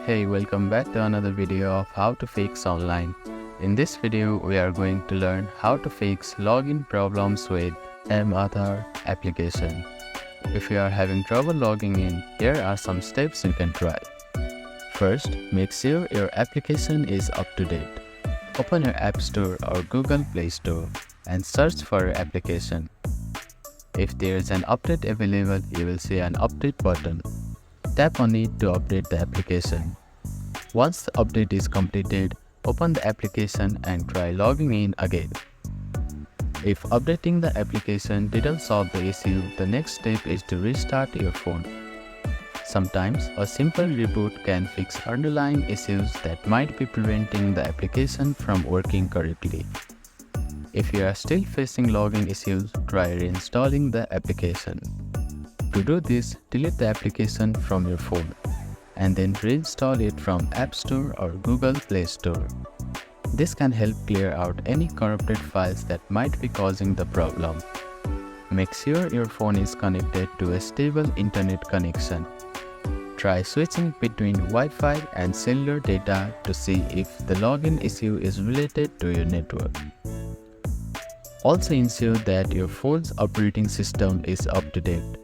Hey, welcome back to another video of how to fix online. In this video, we are going to learn how to fix login problems with mAadhaar application. If you are having trouble logging in, here are some steps you can try. First, make sure your application is up to date. Open your App Store or Google Play Store and search for your application. If there is an update available, you will see an update button. Tap on it to update the application. Once the update is completed, open the application and try logging in again. If updating the application didn't solve the issue, the next step is to restart your phone. Sometimes a simple reboot can fix underlying issues that might be preventing the application from working correctly. If you are still facing login issues, try reinstalling the application. To do this, delete the application from your phone and then reinstall it from App Store or Google Play Store. This can help clear out any corrupted files that might be causing the problem. Make sure your phone is connected to a stable internet connection. Try switching between Wi-Fi and cellular data to see if the login issue is related to your network. Also ensure that your phone's operating system is up to date.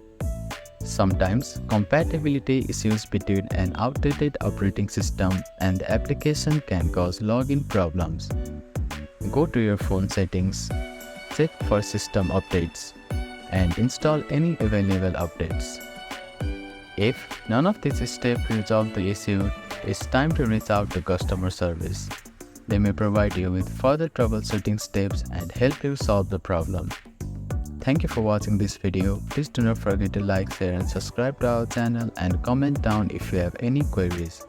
Sometimes, compatibility issues between an outdated operating system and the application can cause login problems. Go to your phone settings, check for system updates, and install any available updates. If none of these steps resolve the issue, it's time to reach out to customer service. They may provide you with further troubleshooting steps and help you solve the problem. Thank you for watching this video. Please do not forget to like, share and subscribe to our channel and comment down if you have any queries.